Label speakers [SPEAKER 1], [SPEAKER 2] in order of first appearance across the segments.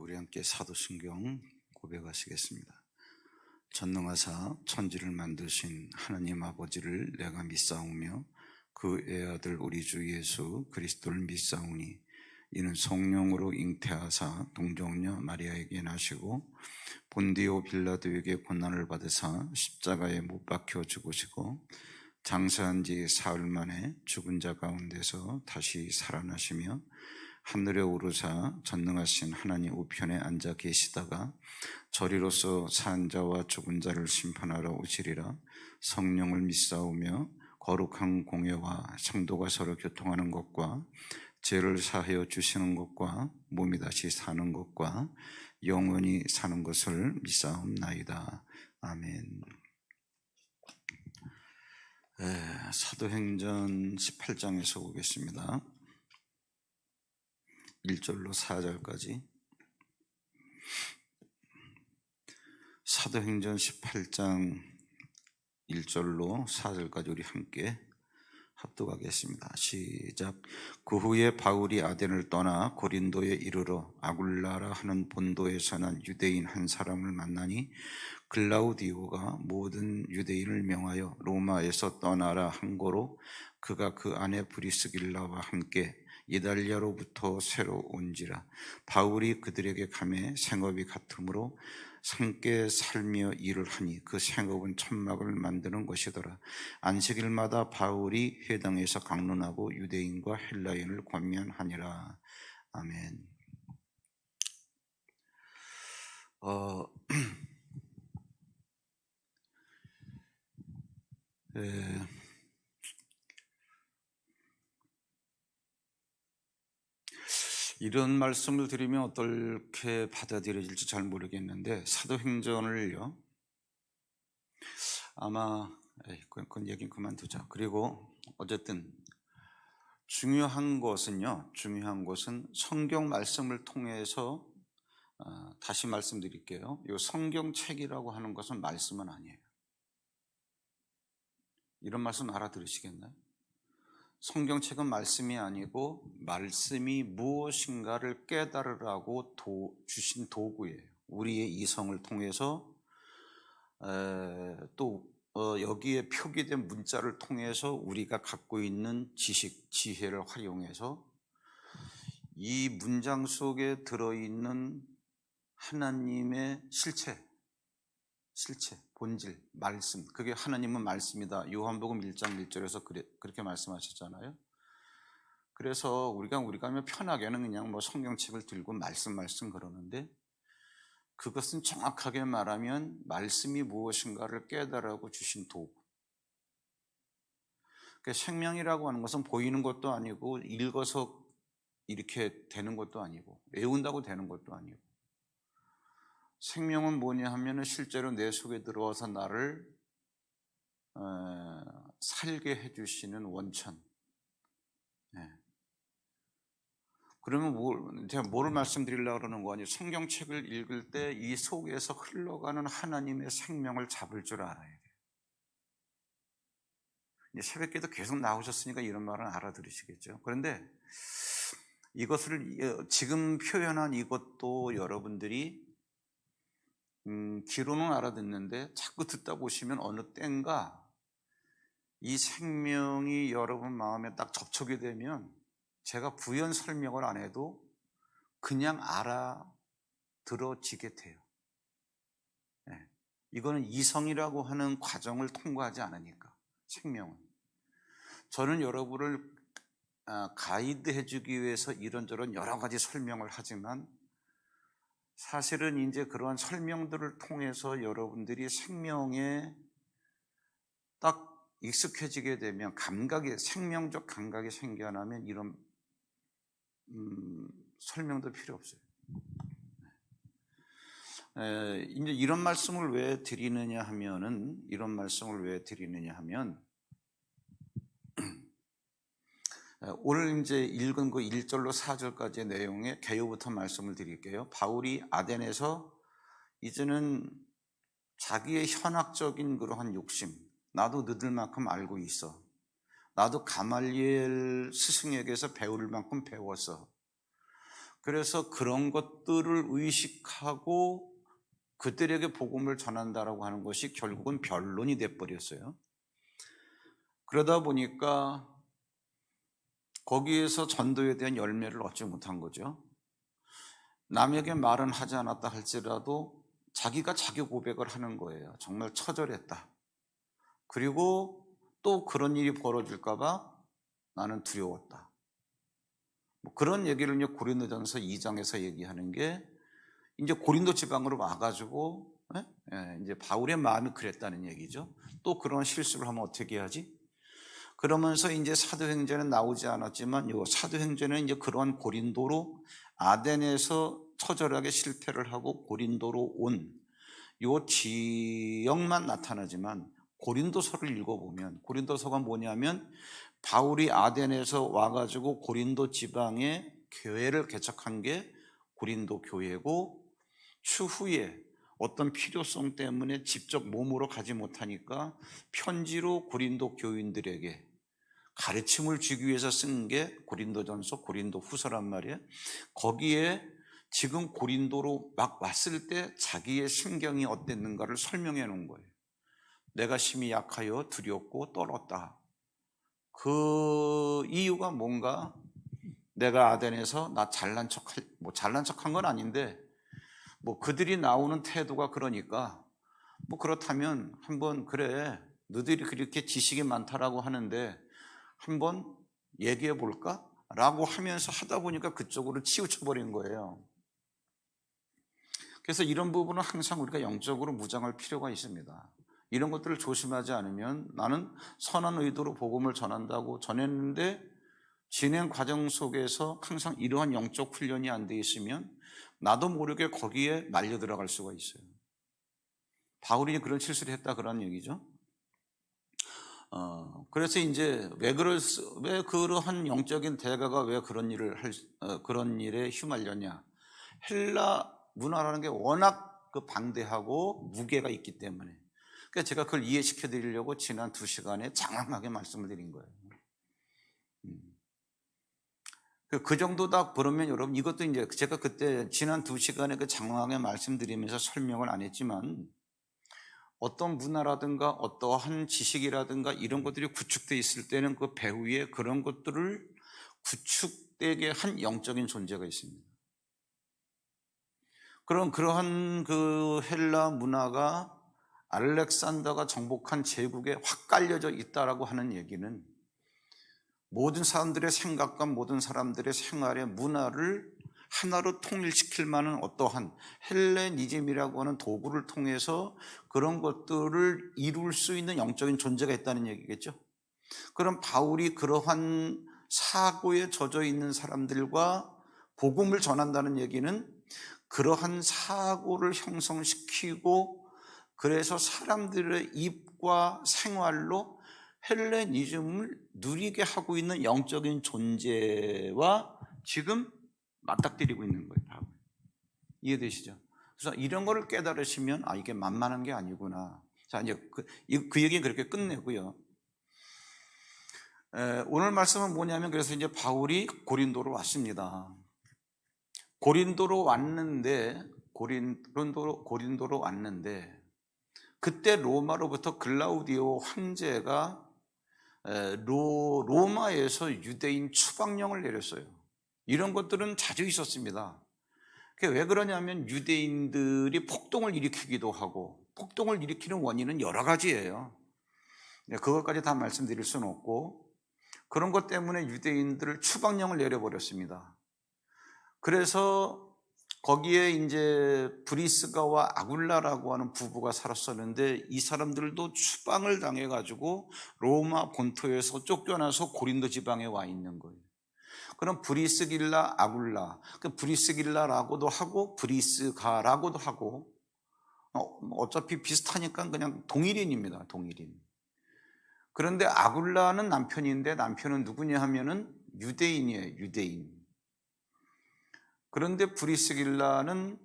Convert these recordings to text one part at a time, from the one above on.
[SPEAKER 1] 우리 함께 사도신경 고백하시겠습니다. 전능하사 천지를 만드신 하나님 아버지를 내가 믿사오며 그 애아들 우리 주 예수 그리스도를 믿사오니 이는 성령으로 잉태하사 동정녀 마리아에게 나시고 본디오 빌라도에게 고난을 받으사 십자가에 못 박혀 죽으시고 장사한 지 사흘 만에 죽은 자 가운데서 다시 살아나시며 하늘에 오르사 전능하신 하나님 우편에 앉아 계시다가 저리로서 산 자와 죽은 자를 심판하러 오시리라. 성령을 믿사오며 거룩한 공예와 성도가 서로 교통하는 것과 죄를 사하여 주시는 것과 몸이 다시 사는 것과 영원히 사는 것을 믿사옵나이다. 아멘. 사도행전 18장에서 보겠습니다. 1절로 4절까지. 사도행전 18장 1절로 4절까지 우리 함께 합독하겠습니다. 시작. 그 후에 바울이 아덴을 떠나 고린도에 이르러 아굴라라 하는 본도에서 난 유대인 한 사람을 만나니 글라우디오가 모든 유대인을 명하여 로마에서 떠나라 한 거로 그가 그 아내 브리스길라와 함께 이달리아로부터 새로 온지라. 바울이 그들에게 가매 생업이 같으므로 함께 살며 일을 하니 그 생업은 천막을 만드는 것이더라. 안식일마다 바울이 회당에서 강론하고 유대인과 헬라인을 권면하니라. 아멘. 이런 말씀을 드리면 어떻게 받아들여질지 잘 모르겠는데 사도행전을요 아마 그건 얘기는 그만두자. 그리고 어쨌든 중요한 것은 성경 말씀을 통해서 다시 말씀드릴게요. 이 성경책이라고 하는 것은 말씀은 아니에요. 이런 말씀 알아들으시겠나요? 성경책은 말씀이 아니고 말씀이 무엇인가를 깨달으라고 주신 도구예요. 우리의 이성을 통해서 또 여기에 표기된 문자를 통해서 우리가 갖고 있는 지식, 지혜를 활용해서 이 문장 속에 들어있는 하나님의 실체, 본질, 말씀, 그게 하나님은 말씀이다. 요한복음 1장 1절에서 그렇게 말씀하셨잖아요. 그래서 우리가 하면 편하게는 그냥 성경책을 들고 말씀 그러는데 그것은 정확하게 말하면 말씀이 무엇인가를 깨달으라고 주신 도구. 그러니까 생명이라고 하는 것은 보이는 것도 아니고 읽어서 이렇게 되는 것도 아니고 외운다고 되는 것도 아니고 생명은 뭐냐 하면 실제로 내 속에 들어와서 나를 살게 해주시는 원천. 그러면 제가 뭐를 말씀드리려고 그러는 거 아니에요? 성경책을 읽을 때 이 속에서 흘러가는 하나님의 생명을 잡을 줄 알아야 돼요. 이제 새벽기도 계속 나오셨으니까 이런 말은 알아들으시겠죠. 그런데 이것을 지금 표현한 이것도 여러분들이 귀로는 알아듣는데 자꾸 듣다 보시면 어느 때인가 이 생명이 여러분 마음에 딱 접촉이 되면 제가 부연 설명을 안 해도 그냥 알아들어지게 돼요. 이거는 이성이라고 하는 과정을 통과하지 않으니까 생명은. 저는 여러분을 가이드해 주기 위해서 이런저런 여러 가지 설명을 하지만 사실은 이제 그러한 설명들을 통해서 여러분들이 생명에 딱 익숙해지게 되면 생명적 감각이 생겨나면 이런 설명도 필요 없어요. 이제 이런 말씀을 왜 드리느냐 하면 오늘 이제 읽은 그 1절로 4절까지의 내용의 개요부터 말씀을 드릴게요. 바울이 아덴에서 이제는 자기의 현학적인 그러한 욕심, 나도 너희들만큼 알고 있어. 나도 가말리엘 스승에게서 배울 만큼 배웠어. 그래서 그런 것들을 의식하고 그들에게 복음을 전한다라고 하는 것이 결국은 변론이 돼버렸어요. 그러다 보니까 거기에서 전도에 대한 열매를 얻지 못한 거죠. 남에게 말은 하지 않았다 할지라도 자기가 자기 고백을 하는 거예요. 정말 처절했다. 그리고 또 그런 일이 벌어질까 봐 나는 두려웠다. 그런 얘기를 이제 고린도전서 2장에서 얘기하는 게 이제 고린도 지방으로 와가지고 이제 바울의 마음이 그랬다는 얘기죠. 또 그런 실수를 하면 어떻게 해야지? 그러면서 이제 사도행전은 나오지 않았지만 요 사도행전은 이제 그런 고린도로 아덴에서 처절하게 실패를 하고 고린도로 온 요 지역만 나타나지만 고린도서를 읽어보면 고린도서가 뭐냐면 바울이 아덴에서 와가지고 고린도 지방에 교회를 개척한 게 고린도 교회고, 추후에 어떤 필요성 때문에 직접 몸으로 가지 못하니까 편지로 고린도 교인들에게 가르침을 주기 위해서 쓴 게 고린도전서, 고린도후서란 말이에요. 거기에 지금 고린도로 막 왔을 때 자기의 심경이 어땠는가를 설명해 놓은 거예요. 내가 심히 약하여 두렵고 떨었다. 그 이유가 뭔가 내가 아덴에서 나 잘난 척한 건 아닌데 그들이 나오는 태도가 그러니까 그렇다면 한번 그래 너희들이 그렇게 지식이 많다라고 하는데 한번 얘기해 볼까? 라고 하면서 하다 보니까 그쪽으로 치우쳐 버린 거예요. 그래서 이런 부분은 항상 우리가 영적으로 무장할 필요가 있습니다. 이런 것들을 조심하지 않으면 나는 선한 의도로 복음을 전한다고 전했는데 진행 과정 속에서 항상 이러한 영적 훈련이 안 돼 있으면 나도 모르게 거기에 말려 들어갈 수가 있어요. 바울이 그런 실수를 했다 그런 얘기죠. 그래서 이제 왜 그러한 영적인 대가가 왜 그런 일에 휘말렸냐? 헬라 문화라는 게 워낙 방대하고 무게가 있기 때문에. 그러니까 제가 그걸 이해시켜 드리려고 지난 2시간에 장황하게 말씀을 드린 거예요. 그 정도다 그러면 여러분 이것도 이제 제가 그때 지난 2시간에 그 장황하게 말씀드리면서 설명을 안 했지만 어떤 문화라든가 어떠한 지식이라든가 이런 것들이 구축되어 있을 때는 그 배후에 그런 것들을 구축되게 한 영적인 존재가 있습니다. 그럼 그러한 그 헬라 문화가 알렉산더가 정복한 제국에 확 깔려져 있다라고 하는 얘기는 모든 사람들의 생각과 모든 사람들의 생활의 문화를 하나로 통일시킬 만한 어떠한 헬레니즘이라고 하는 도구를 통해서 그런 것들을 이룰 수 있는 영적인 존재가 있다는 얘기겠죠. 그럼 바울이 그러한 사고에 젖어 있는 사람들과 복음을 전한다는 얘기는 그러한 사고를 형성시키고 그래서 사람들의 입과 생활로 헬레니즘을 누리게 하고 있는 영적인 존재와 지금 맞닥뜨리고 있는 거예요. 바울. 이해되시죠? 그래서 이런 거를 깨달으시면 이게 만만한 게 아니구나. 자, 이제 그 얘기는 그렇게 끝내고요. 오늘 말씀은 뭐냐면 그래서 이제 바울이 고린도로 왔습니다. 고린도로 왔는데 그때 로마로부터 글라우디오 황제가 로마에서 유대인 추방령을 내렸어요. 이런 것들은 자주 있었습니다. 그게 왜 그러냐면 유대인들이 폭동을 일으키기도 하고 폭동을 일으키는 원인은 여러 가지예요. 그것까지 다 말씀드릴 수는 없고 그런 것 때문에 유대인들을 추방령을 내려버렸습니다. 그래서 거기에 이제 브리스가와 아굴라라고 하는 부부가 살았었는데 이 사람들도 추방을 당해가지고 로마 본토에서 쫓겨나서 고린도 지방에 와 있는 거예요. 그럼 브리스길라, 아굴라, 그 브리스길라라고도 하고 브리스가라고도 하고 어차피 비슷하니까 그냥 동일인입니다. 동일인. 그런데 아굴라는 남편인데 남편은 누구냐 하면은 유대인이에요. 유대인. 그런데 브리스길라는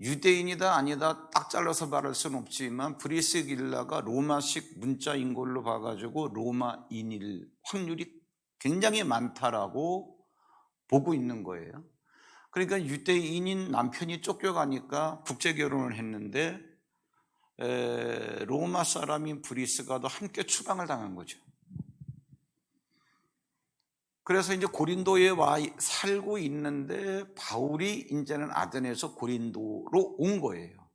[SPEAKER 1] 유대인이다 아니다 딱 잘라서 말할 수는 없지만 브리스길라가 로마식 문자인 걸로 봐가지고 로마인일 확률이 굉장히 많다라고 보고 있는 거예요. 그러니까 유대인인 남편이 쫓겨가니까 국제 결혼을 했는데 로마 사람인 브리스가도 함께 추방을 당한 거죠. 그래서 이제 고린도에 와 살고 있는데 바울이 이제는 아덴에서 고린도로 온 거예요.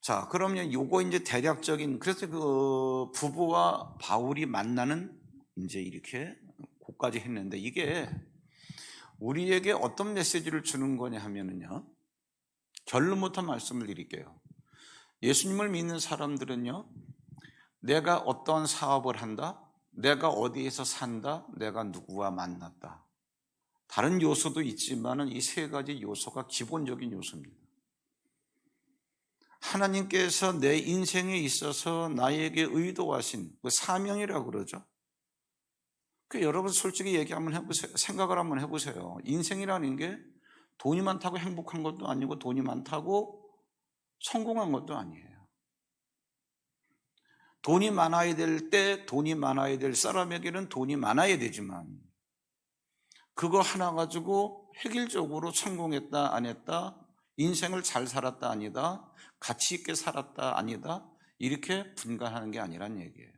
[SPEAKER 1] 자, 그러면 요거 이제 대략적인, 그래서 그 부부와 바울이 만나는 이제 이렇게 고까지 했는데, 이게 우리에게 어떤 메시지를 주는 거냐 하면은요, 결론부터 말씀을 드릴게요. 예수님을 믿는 사람들은요, 내가 어떤 사업을 한다, 내가 어디에서 산다, 내가 누구와 만났다, 다른 요소도 있지만은 이 세 가지 요소가 기본적인 요소입니다. 하나님께서 내 인생에 있어서 나에게 의도하신 그 사명이라고 그러죠. 여러분 솔직히 얘기 한번 해보세요. 생각을 한번 해보세요. 인생이라는 게 돈이 많다고 행복한 것도 아니고 돈이 많다고 성공한 것도 아니에요. 돈이 많아야 될 때 돈이 많아야 될 사람에게는 돈이 많아야 되지만, 그거 하나 가지고 획일적으로 성공했다 안 했다, 인생을 잘 살았다 아니다, 가치 있게 살았다 아니다, 이렇게 분간하는 게 아니란 얘기예요.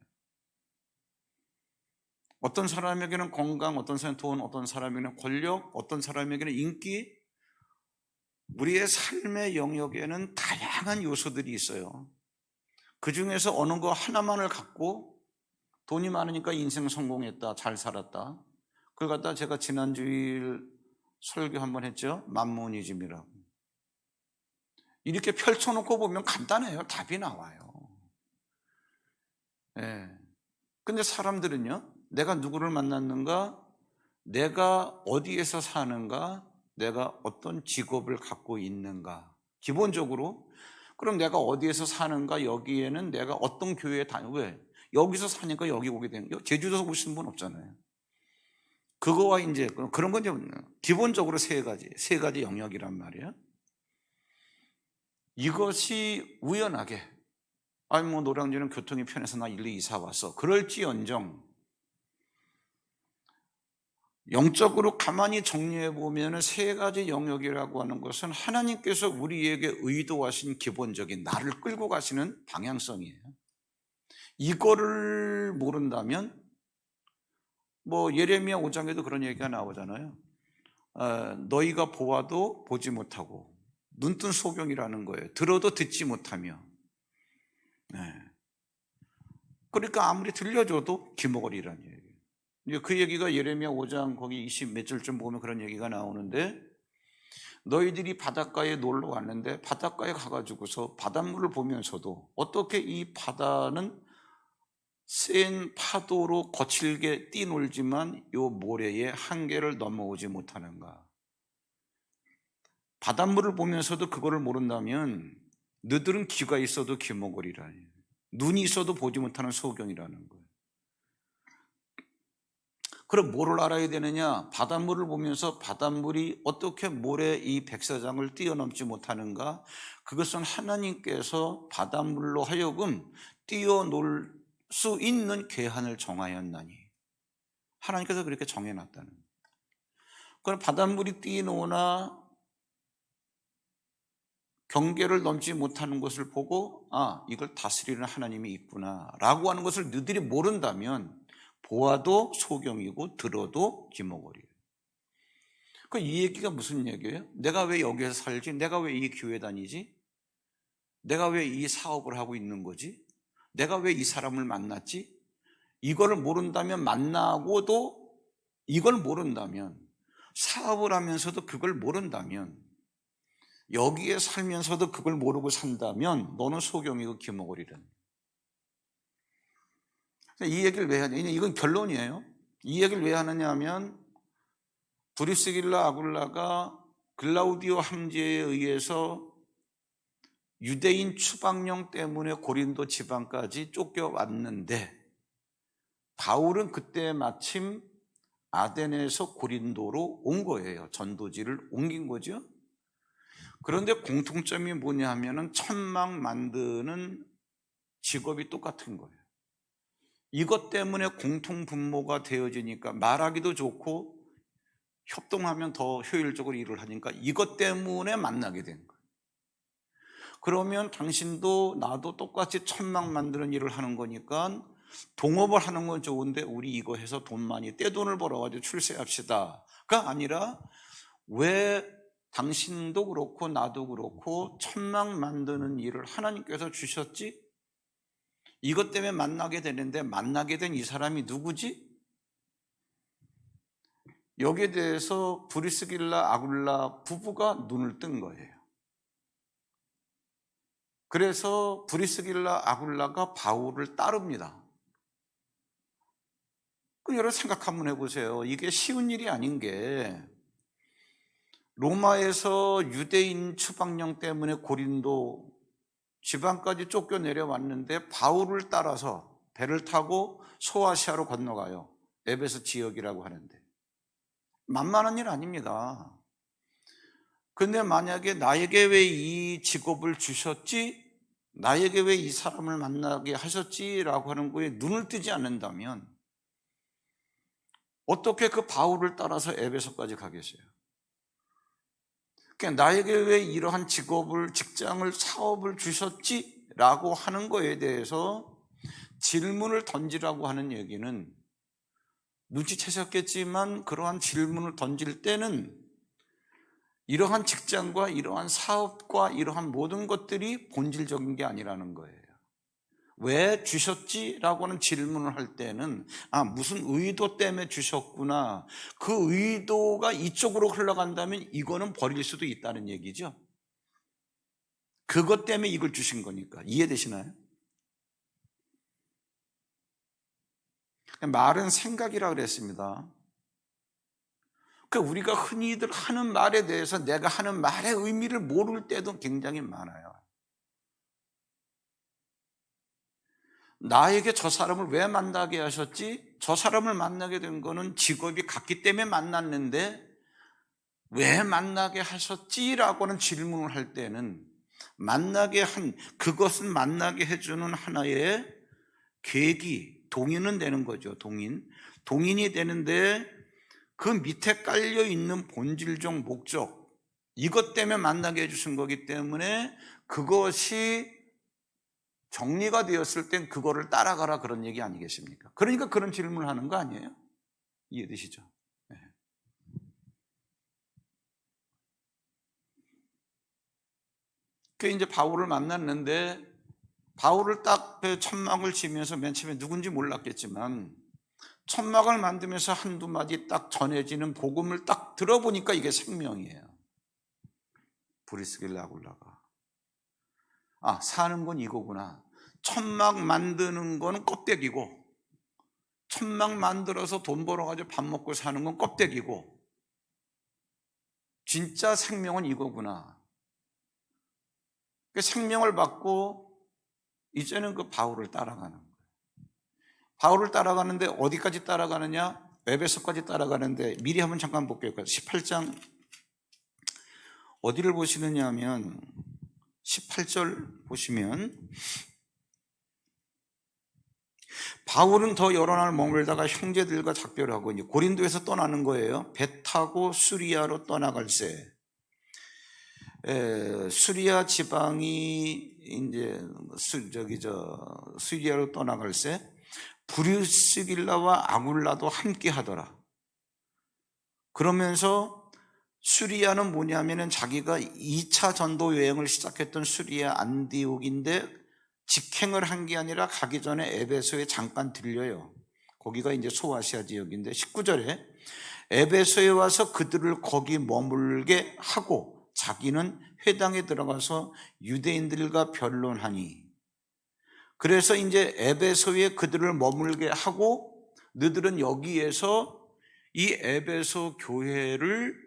[SPEAKER 1] 어떤 사람에게는 건강, 어떤 사람은 돈, 어떤 사람에게는 권력, 어떤 사람에게는 인기, 우리의 삶의 영역에는 다양한 요소들이 있어요. 그 중에서 어느 거 하나만을 갖고 돈이 많으니까 인생 성공했다, 잘 살았다, 그걸 갖다 제가 지난주일 설교 한번 했죠. 만모니즘이라고. 이렇게 펼쳐놓고 보면 간단해요. 답이 나와요. 예. 근데 사람들은요, 내가 누구를 만났는가, 내가 어디에서 사는가, 내가 어떤 직업을 갖고 있는가, 기본적으로. 그럼 내가 어디에서 사는가, 여기에는 내가 어떤 교회에 왜? 여기서 사니까 여기 오게 되는 거예요. 제주도에서 오신 분 없잖아요. 그거와 이제 그런 건 이제 기본적으로 세 가지 영역이란 말이에요. 이것이 우연하게, 아니 뭐 노량진은 교통이 편해서 나 일리 이사 왔어, 그럴지언정 영적으로 가만히 정리해 보면 세 가지 영역이라고 하는 것은 하나님께서 우리에게 의도하신 기본적인 나를 끌고 가시는 방향성이에요. 이거를 모른다면, 뭐 예레미야 5장에도 그런 얘기가 나오잖아요. 너희가 보아도 보지 못하고 눈뜬 소경이라는 거예요. 들어도 듣지 못하며. 네. 그러니까 아무리 들려줘도 귀머거리라는 얘기예요. 그 얘기가 예레미야 5장 거기 20 몇 절쯤 보면 그런 얘기가 나오는데, 너희들이 바닷가에 놀러 왔는데 바닷가에 가가지고서 바닷물을 보면서도 어떻게 이 바다는 센 파도로 거칠게 뛰놀지만 요 모래의 한계를 넘어오지 못하는가. 바닷물을 보면서도 그거를 모른다면 너희들은 귀가 있어도 귀머거리라니, 눈이 있어도 보지 못하는 소경이라는 거예요. 그럼 뭐를 알아야 되느냐? 바닷물을 보면서 바닷물이 어떻게 모래 이 백사장을 뛰어넘지 못하는가? 그것은 하나님께서 바닷물로 하여금 뛰어놀 수 있는 궤한을 정하였나니, 하나님께서 그렇게 정해놨다는 거예요. 그럼 바닷물이 뛰노나 경계를 넘지 못하는 것을 보고, 아, 이걸 다스리는 하나님이 있구나 라고 하는 것을 너희들이 모른다면 보아도 소경이고 들어도 귀머거리예요. 이 얘기가 무슨 얘기예요? 내가 왜 여기서 살지? 내가 왜 이 교회 다니지? 내가 왜 이 사업을 하고 있는 거지? 내가 왜 이 사람을 만났지? 이거를 모른다면, 만나고도 이걸 모른다면, 사업을 하면서도 그걸 모른다면, 여기에 살면서도 그걸 모르고 산다면 너는 소경이고 귀머거리라는. 이 얘기를 왜 하냐? 이건 결론이에요. 이 얘기를 왜 하느냐 하면, 브리스길라 아굴라가 글라우디오 황제에 의해서 유대인 추방령 때문에 고린도 지방까지 쫓겨왔는데, 바울은 그때 마침 아덴에서 고린도로 온 거예요. 전도지를 옮긴 거죠. 그런데 공통점이 뭐냐 하면은 천막 만드는 직업이 똑같은 거예요. 이것 때문에 공통 분모가 되어지니까 말하기도 좋고 협동하면 더 효율적으로 일을 하니까 이것 때문에 만나게 된 거예요. 그러면 당신도 나도 똑같이 천막 만드는 일을 하는 거니까 동업을 하는 건 좋은데 우리 이거 해서 돈 많이 떼돈을 벌어가지고 출세합시다가 아니라, 왜 당신도 그렇고 나도 그렇고 천막 만드는 일을 하나님께서 주셨지? 이것 때문에 만나게 되는데 만나게 된 이 사람이 누구지? 여기에 대해서 브리스길라 아굴라 부부가 눈을 뜬 거예요. 그래서 브리스길라 아굴라가 바울을 따릅니다. 그럼 여러분 생각 한번 해보세요. 이게 쉬운 일이 아닌 게, 로마에서 유대인 추방령 때문에 고린도 지방까지 쫓겨 내려왔는데 바울을 따라서 배를 타고 소아시아로 건너가요. 에베소 지역이라고 하는데 만만한 일 아닙니다. 근데 만약에 나에게 왜 이 직업을 주셨지? 나에게 왜 이 사람을 만나게 하셨지라고 하는 거에 눈을 뜨지 않는다면 어떻게 그 바울을 따라서 에베소까지 가겠어요? 그러니까 나에게 왜 이러한 직업을, 직장을, 사업을 주셨지? 라고 하는 거에 대해서 질문을 던지라고 하는 얘기는, 눈치채셨겠지만 그러한 질문을 던질 때는 이러한 직장과 이러한 사업과 이러한 모든 것들이 본질적인 게 아니라는 거예요. 왜 주셨지? 라고 하는 질문을 할 때는 무슨 의도 때문에 주셨구나, 그 의도가 이쪽으로 흘러간다면 이거는 버릴 수도 있다는 얘기죠. 그것 때문에 이걸 주신 거니까. 이해되시나요? 말은 생각이라고 그랬습니다. 그러니까 우리가 흔히들 하는 말에 대해서 내가 하는 말의 의미를 모를 때도 굉장히 많아요. 나에게 저 사람을 왜 만나게 하셨지? 저 사람을 만나게 된 거는 직업이 같기 때문에 만났는데 왜 만나게 하셨지? 라고 하는 질문을 할 때는 그것은 만나게 해주는 하나의 계기, 동인은 되는 거죠. 동인이 되는데 그 밑에 깔려있는 본질적 목적, 이것 때문에 만나게 해주신 거기 때문에 그것이 정리가 되었을 땐 그거를 따라가라, 그런 얘기 아니겠습니까? 그러니까 그런 질문을 하는 거 아니에요? 이해되시죠? 네. 그 이제 바울을 만났는데 바울을 딱 천막을 치면서 맨 처음에 누군지 몰랐겠지만 천막을 만들면서 한두 마디 딱 전해지는 복음을 딱 들어보니까 이게 생명이에요. 브리스길라 아굴라가 사는 건 이거구나. 천막 만드는 건 껍데기고, 천막 만들어서 돈 벌어가지고 밥 먹고 사는 건 껍데기고, 진짜 생명은 이거구나. 그 생명을 받고 이제는 그 바울을 따라가는 거예요. 바울을 따라가는데 어디까지 따라가느냐? 에베소까지 따라가는데 미리 한번 잠깐 볼게요. 18장 어디를 보시느냐 하면 18절 보시면, 바울은 더 여러 날 머물다가 형제들과 작별하고 이제 고린도에서 떠나는 거예요. 배 타고 수리아로 떠나갈새. 수리아 지방이 이제 수리아로 떠나갈새 브리스길라와 아굴라도 함께 하더라. 그러면서 수리아는 뭐냐면은 자기가 2차 전도 여행을 시작했던 수리아 안디옥인데 직행을 한 게 아니라 가기 전에 에베소에 잠깐 들려요. 거기가 이제 소아시아 지역인데 19절에 에베소에 와서 그들을 거기 머물게 하고 자기는 회당에 들어가서 유대인들과 변론하니, 그래서 이제 에베소에 그들을 머물게 하고 너희들은 여기에서 이 에베소 교회를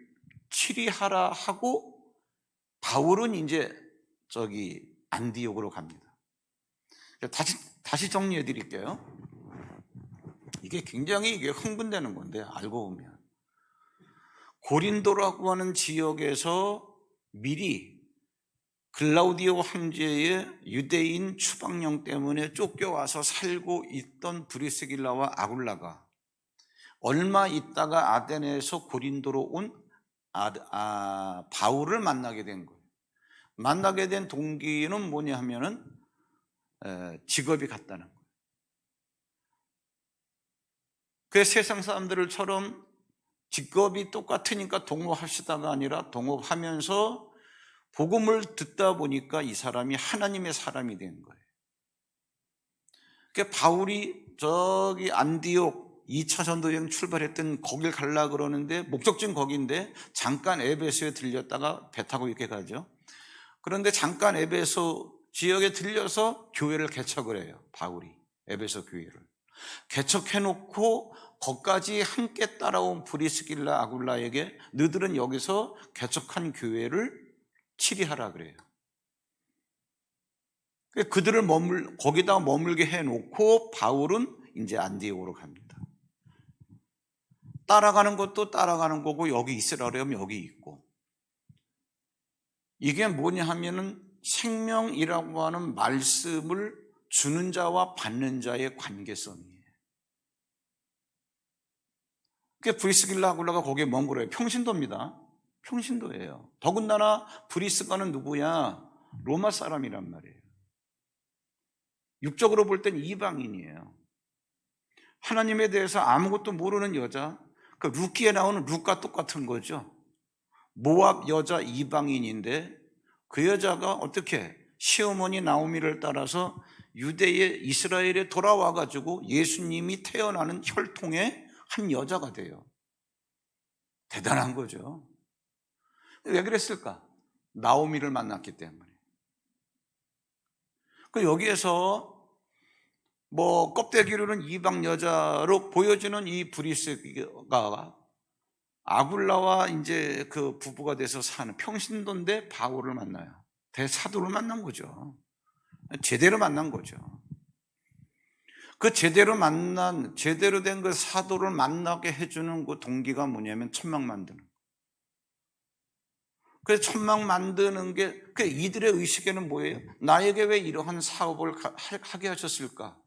[SPEAKER 1] 치리하라 하고 바울은 이제 안디옥으로 갑니다. 다시 정리해 드릴게요. 이게 굉장히 흥분되는 건데, 알고 보면 고린도라고 하는 지역에서 미리 글라우디오 황제의 유대인 추방령 때문에 쫓겨와서 살고 있던 브리스길라와 아굴라가 얼마 있다가 아테네에서 고린도로 온 바울을 만나게 된 거예요. 만나게 된 동기는 뭐냐 하면은 직업이 같다는 거예요. 그래서 세상 사람들처럼 직업이 똑같으니까 동업합시다가 아니라 동업하면서 복음을 듣다 보니까 이 사람이 하나님의 사람이 된 거예요. 그러니까 바울이 저기 안디옥 2차 전도 여행 출발했던 거길 가려고 그러는데 목적지는 거기인데 잠깐 에베소에 들렸다가 배 타고 이렇게 가죠. 그런데 잠깐 에베소 지역에 들려서 교회를 개척을 해요. 바울이 에베소 교회를 개척해놓고 거기까지 함께 따라온 브리스길라 아굴라에게 너희들은 여기서 개척한 교회를 치리하라 그래요. 그들을 거기다 머물게 해놓고 바울은 이제 안디옥으로 갑니다. 따라가는 것도 따라가는 거고 여기 있으라고 하면 여기 있고, 이게 뭐냐 하면은 생명이라고 하는 말씀을 주는 자와 받는 자의 관계성이에요. 그게 브리스길라 아굴라가 거기에 머물어요. 평신도입니다. 평신도예요. 더군다나 브리스가는 누구야? 로마 사람이란 말이에요. 육적으로 볼 땐 이방인이에요. 하나님에 대해서 아무것도 모르는 여자, 그 루키에 나오는 룻과 똑같은 거죠. 모압 여자 이방인인데 그 여자가 어떻게 시어머니 나오미를 따라서 유대의 이스라엘에 돌아와가지고 예수님이 태어나는 혈통의 한 여자가 돼요. 대단한 거죠. 왜 그랬을까? 나오미를 만났기 때문에. 그 여기에서 뭐 껍데기로는 이방 여자로 보여지는 이 브리스가 아굴라와 이제 그 부부가 돼서 사는 평신도인데 바울을 만나요. 대사도를 만난 거죠. 제대로 만난 거죠. 그 제대로 된 그 사도를 만나게 해주는 그 동기가 뭐냐면 천막 만드는 거. 그래서 천막 만드는 게, 그 이들의 의식에는 뭐예요? 나에게 왜 이러한 사업을 하게 하셨을까?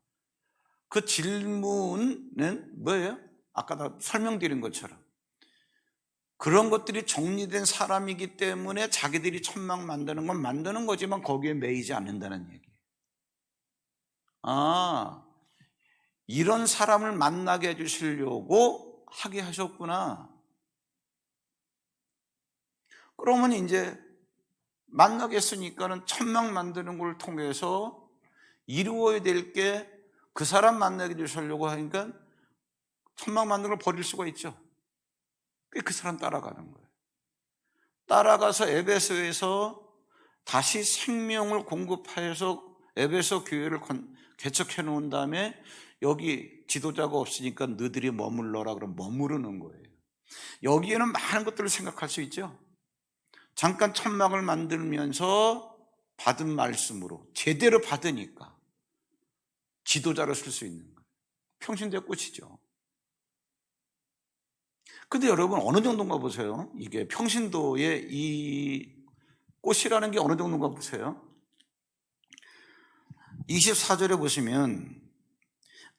[SPEAKER 1] 그 질문은 뭐예요? 아까 다 설명드린 것처럼 그런 것들이 정리된 사람이기 때문에 자기들이 천막 만드는 건 만드는 거지만 거기에 매이지 않는다는 얘기예요. 이런 사람을 만나게 해주시려고 하게 하셨구나. 그러면 이제 만나겠으니까는 천막 만드는 걸 통해서 이루어야 될 게 그 사람 만나게 해주시려고 하니까 천막 만드는 걸 버릴 수가 있죠. 그 사람 따라가는 거예요. 따라가서 에베소에서 다시 생명을 공급해서 에베소 교회를 개척해 놓은 다음에 여기 지도자가 없으니까 너희들이 머물러라 그러면 머무르는 거예요. 여기에는 많은 것들을 생각할 수 있죠. 잠깐 천막을 만들면서 받은 말씀으로 제대로 받으니까 지도자로 쓸 수 있는 거예요. 평신도의 꽃이죠. 근데 여러분 어느 정도인가 보세요. 이게 평신도의 이 꽃이라는 게 어느 정도인가 보세요. 24절에 보시면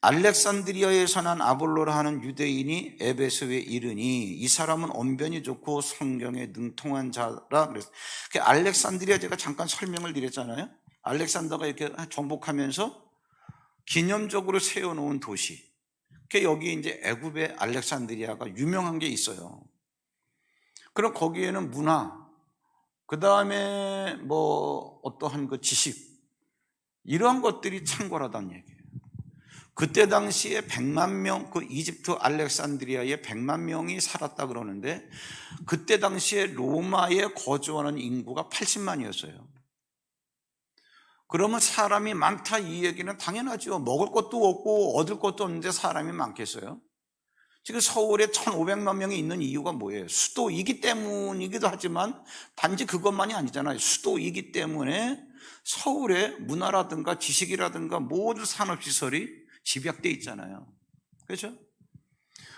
[SPEAKER 1] 알렉산드리아에서 난 아볼로라 하는 유대인이 에베소에 이르니 이 사람은 언변이 좋고 성경에 능통한 자라 그랬어요. 알렉산드리아 제가 잠깐 설명을 드렸잖아요. 알렉산더가 이렇게 정복하면서 기념적으로 세워놓은 도시. 여기 이제 애굽의 알렉산드리아가 유명한 게 있어요. 그럼 거기에는 문화, 그 다음에 뭐 어떠한 그 지식, 이러한 것들이 창궐하다는 얘기예요. 그때 당시에 100만 명, 그 이집트 알렉산드리아에 100만 명이 살았다 그러는데 그때 당시에 로마에 거주하는 인구가 80만이었어요. 그러면 사람이 많다 이 얘기는 당연하죠. 먹을 것도 없고 얻을 것도 없는데 사람이 많겠어요? 지금 서울에 1,500만 명이 있는 이유가 뭐예요? 수도이기 때문이기도 하지만 단지 그것만이 아니잖아요. 수도이기 때문에 서울에 문화라든가 지식이라든가 모든 산업시설이 집약되어 있잖아요. 그렇죠?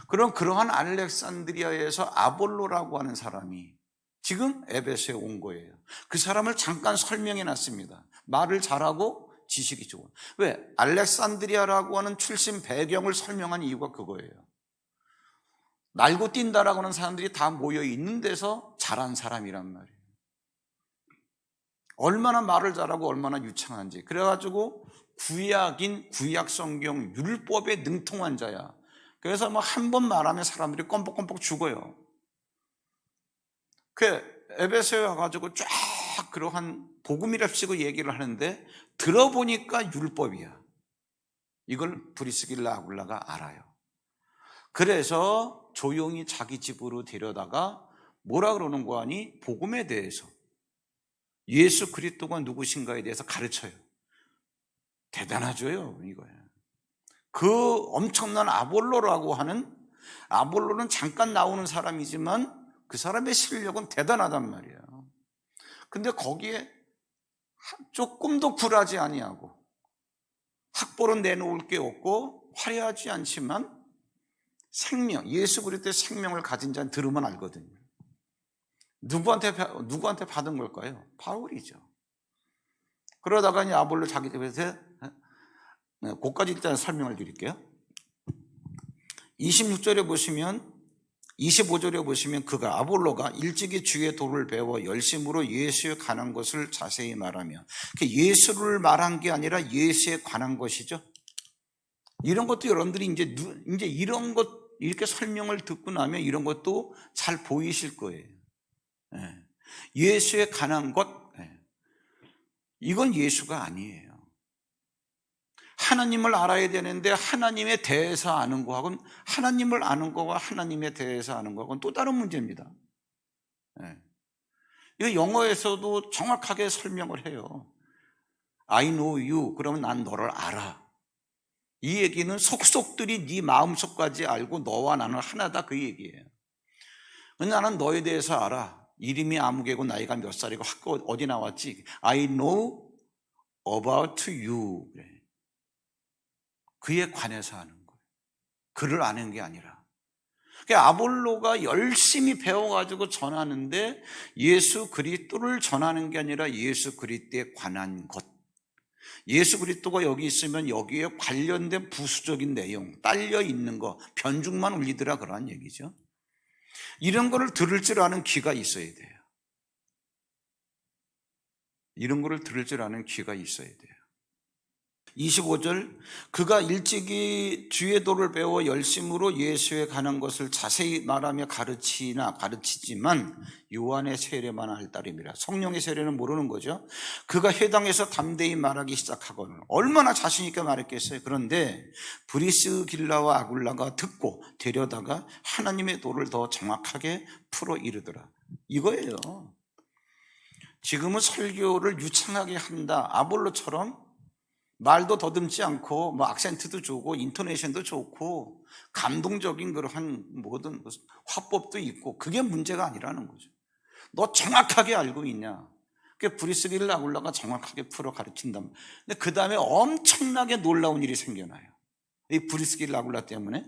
[SPEAKER 1] 그럼 그러한 알렉산드리아에서 아볼로라고 하는 사람이 지금 에베소에 온 거예요. 그 사람을 잠깐 설명해 놨습니다. 말을 잘하고 지식이 좋은. 왜? 알렉산드리아라고 하는 출신 배경을 설명한 이유가 그거예요. 날고 뛴다라고 하는 사람들이 다 모여 있는 데서 자란 사람이란 말이에요. 얼마나 말을 잘하고 얼마나 유창한지. 그래가지고 구약 성경 율법에 능통한 자야. 그래서 뭐 한 번 말하면 사람들이 껌뻑껌뻑 죽어요. 그 에베소에 와가지고 쫙 그러한 복음이랍시고 얘기를 하는데 들어보니까 율법이야. 이걸 브리스길라 아굴라가 알아요. 그래서 조용히 자기 집으로 데려다가 뭐라 그러는 거 아니? 복음에 대해서, 예수 그리스도가 누구신가에 대해서 가르쳐요. 대단하죠, 이거예요. 그 엄청난 아볼로라고 하는, 아볼로는 잠깐 나오는 사람이지만 그 사람의 실력은 대단하단 말이에요. 근데 거기에 조금도 굴하지 아니하고 학벌은 내놓을 게 없고 화려하지 않지만 생명, 예수 그리스도의 생명을 가진 자는 들으면 알거든요. 누구한테 받은 걸까요? 바울이죠. 그러다가 이제 아볼로 자기 집에서, 그까지 일단 설명을 드릴게요. 26절에 보시면, 25절에 보시면 그가, 아볼로가 일찍이 주의 도를 배워 열심으로 예수에 관한 것을 자세히 말하며, 예수를 말한 게 아니라 예수에 관한 것이죠. 이런 것도 여러분들이 이제 이런 것 이렇게 설명을 듣고 나면 이런 것도 잘 보이실 거예요. 예수에 관한 것, 이건 예수가 아니에요. 하나님을 알아야 되는데 하나님에 대해서 아는 거하고는, 하나님을 아는 거와 하나님에 대해서 아는 거하고는 또 다른 문제입니다. 이거 영어에서도 정확하게 설명을 해요. I know you, 그러면 난 너를 알아. 이 얘기는 속속들이 네 마음속까지 알고 너와 나는 하나다, 그 얘기예요. 나는 너에 대해서 알아. 이름이 아무개고 나이가 몇 살이고 학교 어디 나왔지. I know about you. 그에 관해서 아는 거예요. 그를 아는 게 아니라. 그러니까 아볼로가 열심히 배워가지고 전하는데 예수 그리스도를 전하는 게 아니라 예수 그리스도에 관한 것. 예수 그리스도가 여기 있으면 여기에 관련된 부수적인 내용, 딸려 있는 거, 변죽만 울리더라, 그런 얘기죠. 이런 거를 들을 줄 아는 귀가 있어야 돼요. 이런 거를 들을 줄 아는 귀가 있어야 돼요. 25절, 그가 일찍이 주의 도를 배워 열심으로 예수에 관한 것을 자세히 말하며 가르치지만 요한의 세례만 할 따름이라. 성령의 세례는 모르는 거죠. 그가 회당에서 담대히 말하기 시작하거늘 얼마나 자신 있게 말했겠어요. 그런데 브리스길라와 아굴라가 듣고 데려다가 하나님의 도를 더 정확하게 풀어 이르더라. 이거예요. 지금은 설교를 유창하게 한다, 아볼로처럼 말도 더듬지 않고 뭐 악센트도 좋고 인토네이션도 좋고 감동적인 그러한 모든 화법도 있고, 그게 문제가 아니라는 거죠. 너 정확하게 알고 있냐? 그게 브리스길라 아굴라가 정확하게 풀어 가르친다. 근데 그 다음에 엄청나게 놀라운 일이 생겨나요. 이 브리스길라 아굴라 때문에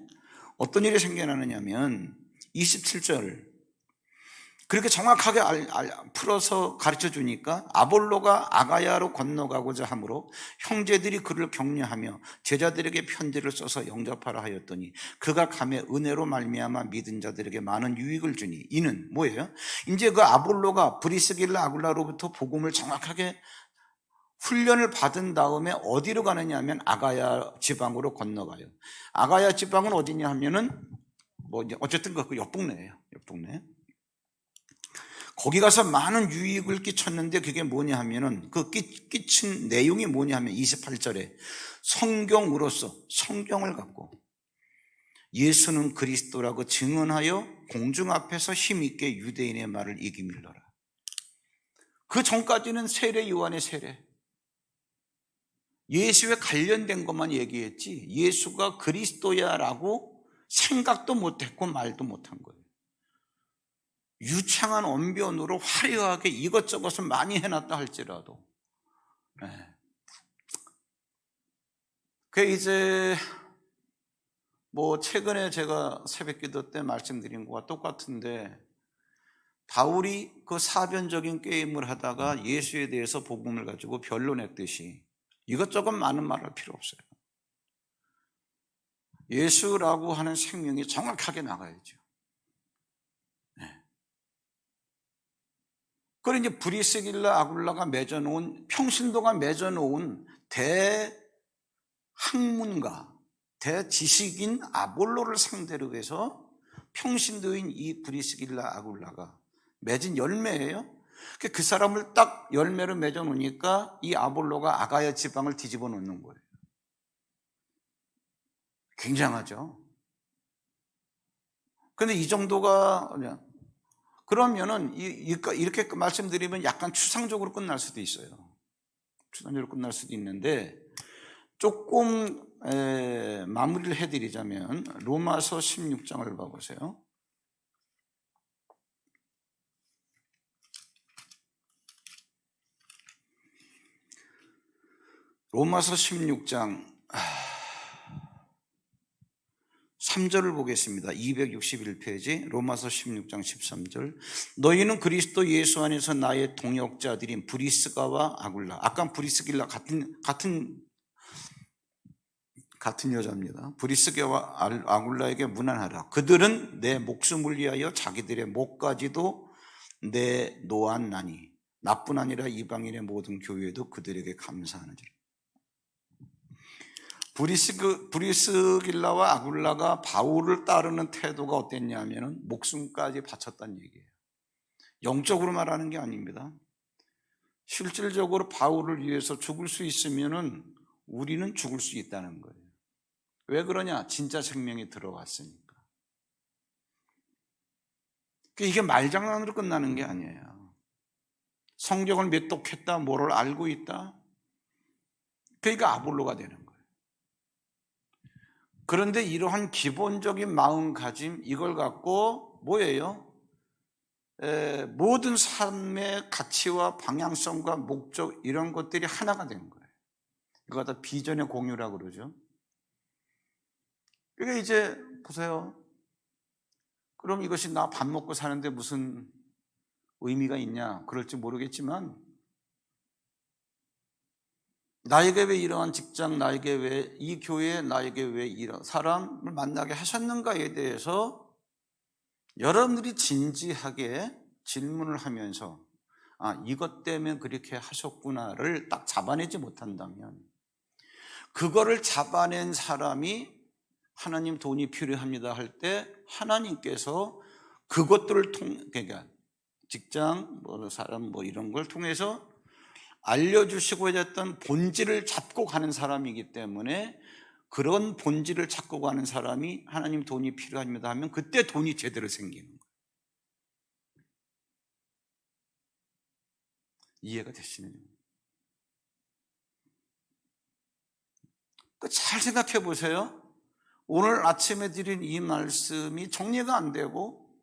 [SPEAKER 1] 어떤 일이 생겨나느냐면 27절, 그렇게 정확하게 풀어서 가르쳐 주니까 아볼로가 아가야로 건너가고자 하므로 형제들이 그를 격려하며 제자들에게 편지를 써서 영접하라 하였더니 그가 감에 은혜로 말미암아 믿은 자들에게 많은 유익을 주니, 이는 뭐예요? 이제 그 아볼로가 브리스길라 아굴라로부터 복음을 정확하게 훈련을 받은 다음에 어디로 가느냐 하면 아가야 지방으로 건너가요. 아가야 지방은 어디냐 하면은 뭐 어쨌든 그 옆 동네예요. 옆 동네. 거기 가서 많은 유익을 끼쳤는데 그게 뭐냐 하면은, 그 끼친 내용이 뭐냐 하면 28절에 성경으로서, 성경을 갖고 예수는 그리스도라고 증언하여 공중 앞에서 힘있게 유대인의 말을 이기밀러라. 그 전까지는 세례, 요한의 세례, 예수에 관련된 것만 얘기했지 예수가 그리스도야 라고 생각도 못했고 말도 못한 거예요. 유창한 언변으로 화려하게 이것저것을 많이 해놨다 할지라도, 그 이제 뭐 최근에 제가 새벽기도 때 말씀드린 것과 똑같은데, 바울이 그 사변적인 게임을 하다가 예수에 대해서 복음을 가지고 변론했듯이 이것저것 많은 말할 필요 없어요. 예수라고 하는 생명이 정확하게 나가야죠. 그리고 이제 브리스길라 아굴라가 맺어놓은, 평신도가 맺어놓은 대학문가, 대지식인 아볼로를 상대로 해서 평신도인 이 브리스길라 아굴라가 맺은 열매예요. 그 사람을 딱 열매로 맺어 놓으니까 이 아볼로가 아가야 지방을 뒤집어 놓는 거예요. 굉장하죠. 근데 이 정도가, 그러면은 이렇게 말씀드리면 약간 추상적으로 끝날 수도 있어요. 추상적으로 끝날 수도 있는데, 조금 마무리를 해드리자면 로마서 16장을 봐보세요. 로마서 16장 3절을 보겠습니다. 261페이지 로마서 16장 13절. 너희는 그리스도 예수 안에서 나의 동역자들인 브리스가와 아굴라, 아까 브리스길라 같은 여자입니다. 브리스가와 아굴라에게 문안하라. 그들은 내 목숨을 위하여 자기들의 목까지도 내놓았나니 나뿐 아니라 이방인의 모든 교회도 그들에게 감사하는지라. 브리스길라와 아굴라가 바울을 따르는 태도가 어땠냐면 목숨까지 바쳤다는 얘기예요. 영적으로 말하는 게 아닙니다. 실질적으로 바울을 위해서 죽을 수 있으면은 우리는 죽을 수 있다는 거예요. 왜 그러냐? 진짜 생명이 들어왔으니까. 이게 말장난으로 끝나는 게 아니에요. 성경을 메똑했다, 뭐를 알고 있다. 그러니까 아볼로가 되는 거예요. 그런데 이러한 기본적인 마음가짐, 이걸 갖고 뭐예요? 모든 삶의 가치와 방향성과 목적, 이런 것들이 하나가 된 거예요. 이거 다 비전의 공유라고 그러죠. 그러니까 이제 보세요. 그럼 이것이 나 밥 먹고 사는데 무슨 의미가 있냐? 그럴지 모르겠지만, 나에게 왜 이러한 직장, 나에게 왜 이 교회, 나에게 왜 이런 사람을 만나게 하셨는가에 대해서 여러분들이 진지하게 질문을 하면서 이것 때문에 그렇게 하셨구나를 딱 잡아내지 못한다면, 그거를 잡아낸 사람이 하나님 돈이 필요합니다 할 때 하나님께서 그것들을 그러니까 직장, 사람 이런 걸 통해서 알려주시고 했던 본질을 잡고 가는 사람이기 때문에, 그런 본질을 찾고 가는 사람이 하나님 돈이 필요합니다 하면 그때 돈이 제대로 생기는 거예요. 이해가 되시나요? 잘 생각해 보세요. 오늘 아침에 드린 이 말씀이 정리가 안 되고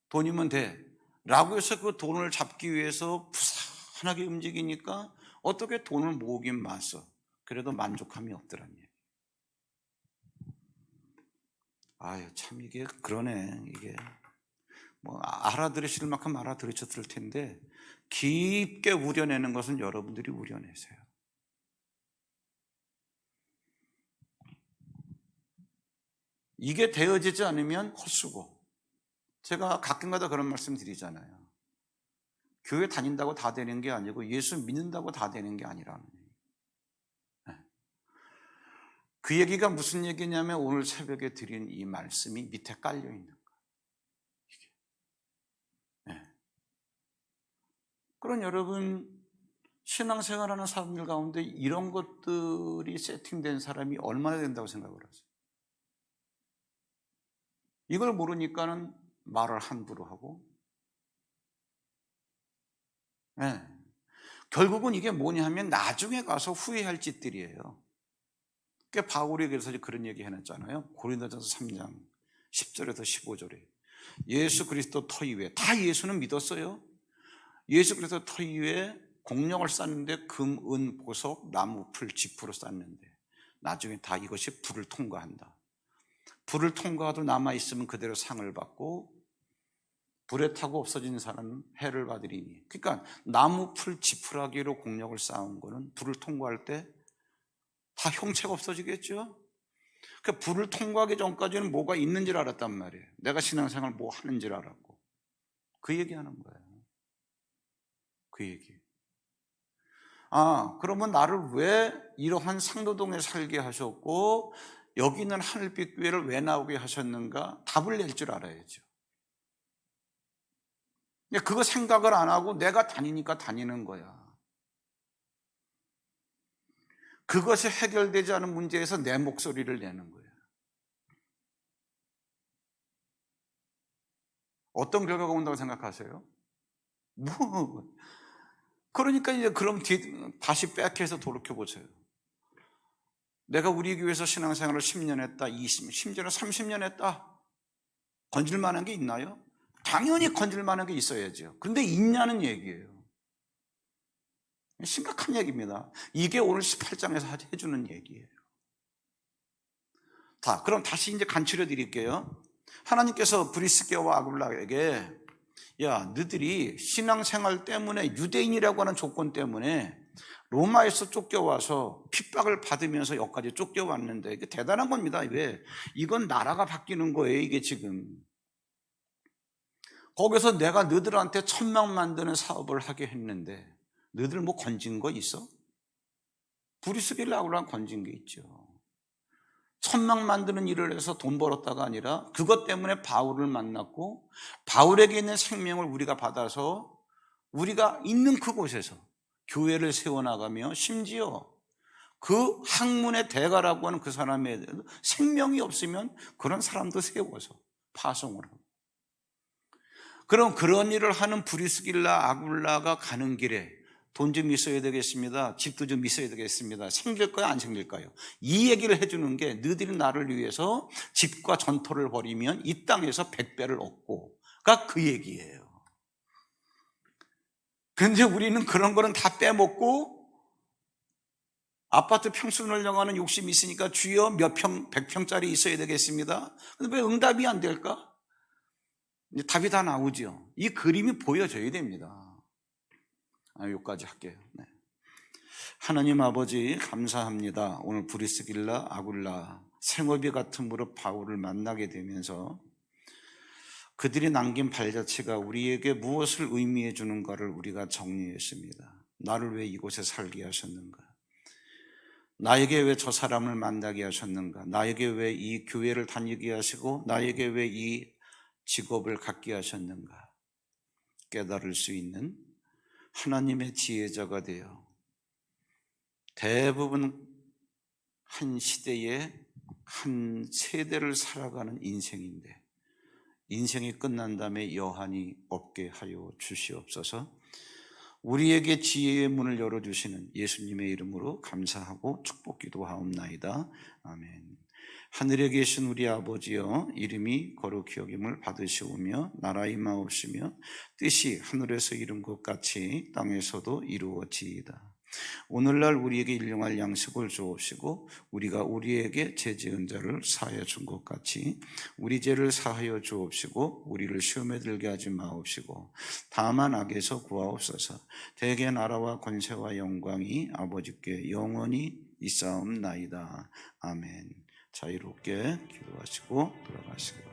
[SPEAKER 1] 돈이면 돼 라고 해서 그 돈을 잡기 위해서 부산하게 움직이니까 어떻게 돈을 모으긴 맞서. 그래도 만족함이 없더란 얘기. 참 이게 그러네. 이게 알아들으실 만큼 알아들으셨을 텐데 깊게 우려내는 것은 여러분들이 우려내세요. 이게 되어지지 않으면 헛수고. 제가 가끔가다 그런 말씀 드리잖아요. 교회 다닌다고 다 되는 게 아니고 예수 믿는다고 다 되는 게 아니라는 얘기예요. 그 얘기가 무슨 얘기냐면 오늘 새벽에 드린 이 말씀이 밑에 깔려 있는 거예요. 그런 여러분, 신앙생활하는 사람들 가운데 이런 것들이 세팅된 사람이 얼마나 된다고 생각을 하세요? 이걸 모르니까는 말을 함부로 하고, 결국은 이게 뭐냐 하면 나중에 가서 후회할 짓들이에요. 바울이 그래서 그런 얘기 해놨잖아요. 고린도전서 3장 10절에서 15절에 예수 그리스도 터 위에, 다 예수는 믿었어요. 예수 그리스도 터 위에 공령을 쌓는데 금, 은, 보석, 나무, 풀, 지프로 쌓는데 나중에 다 이것이 불을 통과한다. 불을 통과하도 남아있으면 그대로 상을 받고 불에 타고 없어진 사람은 해를 받으리니. 그러니까 나무, 풀, 지푸라기로 공력을 쌓은 거는 불을 통과할 때 다 형체가 없어지겠죠. 그 불을 통과하기 전까지는 뭐가 있는 줄 알았단 말이에요. 내가 신앙생활 뭐 하는 줄 알았고. 그 얘기하는 거예요. 그 얘기. 그러면 나를 왜 이러한 상도동에 살게 하셨고 여기 있는 하늘빛 교회를 왜 나오게 하셨는가? 답을 낼 줄 알아야죠. 그거 생각을 안 하고 내가 다니니까 다니는 거야. 그것이 해결되지 않은 문제에서 내 목소리를 내는 거예요. 어떤 결과가 온다고 생각하세요? 그러니까 이제 그럼 다시 백해서 돌이켜보세요. 내가 우리 교회에서 신앙생활을 10년 했다, 20년, 심지어는 30년 했다. 건질 만한 게 있나요? 당연히 건질 만한 게 있어야죠. 그런데 있냐는 얘기예요. 심각한 얘기입니다. 이게 오늘 18장에서 해주는 얘기예요. 그럼 다시 이제 간추려 드릴게요. 하나님께서 브리스게와 아굴라에게 너희들이 신앙생활 때문에 유대인이라고 하는 조건 때문에 로마에서 쫓겨와서 핍박을 받으면서 여기까지 쫓겨왔는데 이게 대단한 겁니다. 왜? 이건 나라가 바뀌는 거예요. 이게 지금 거기서 내가 너희들한테 천막 만드는 사업을 하게 했는데 너희들 뭐 건진 거 있어? 브리스게와 아굴라 건진 게 있죠. 천막 만드는 일을 해서 돈 벌었다가 아니라 그것 때문에 바울을 만났고 바울에게 있는 생명을 우리가 받아서 우리가 있는 그곳에서 교회를 세워나가며 심지어 그 학문의 대가라고 하는 그 사람에 대해서 생명이 없으면 그런 사람도 세워서 파송을 하고, 그럼 그런 일을 하는 브리스길라 아굴라가 가는 길에 돈 좀 있어야 되겠습니다. 집도 좀 있어야 되겠습니다. 생길까요? 안 생길까요? 이 얘기를 해주는 게 너희들이 나를 위해서 집과 전토를 벌이면 이 땅에서 100배를 얻고가 그 얘기예요. 그런데 우리는 그런 거는 다 빼먹고 아파트 평수를 정하는 욕심이 있으니까 주여 몇 평, 100평짜리 있어야 되겠습니다. 근데 왜 응답이 안 될까? 이제 답이 다 나오죠. 이 그림이 보여져야 됩니다. 여기까지 할게요. 네. 하나님 아버지 감사합니다. 오늘 브리스길라 아굴라 생업이 같은 무릎 바울을 만나게 되면서 그들이 남긴 발자취가 우리에게 무엇을 의미해 주는가를 우리가 정리했습니다. 나를 왜 이곳에 살게 하셨는가? 나에게 왜 저 사람을 만나게 하셨는가? 나에게 왜 이 교회를 다니게 하시고 나에게 왜 이 직업을 갖게 하셨는가? 깨달을 수 있는 하나님의 지혜자가 되어 대부분 한 시대에 한 세대를 살아가는 인생인데 인생이 끝난 다음에 여한이 없게 하여 주시옵소서. 우리에게 지혜의 문을 열어주시는 예수님의 이름으로 감사하고 축복 기도하옵나이다. 아멘. 하늘에 계신 우리 아버지여, 이름이 거룩히 여김을 받으시오며 나라의 임하옵시며 뜻이 하늘에서 이룬 것 같이 땅에서도 이루어지이다. 오늘날 우리에게 일용할 양식을 주옵시고 우리가 우리에게 죄 지은 자를 사하여 준 것 같이 우리 죄를 사하여 주옵시고 우리를 시험에 들게 하지 마옵시고 다만 악에서 구하옵소서. 대개 나라와 권세와 영광이 아버지께 영원히 있사옵나이다. 아멘. 자유롭게 기도하시고 돌아가시고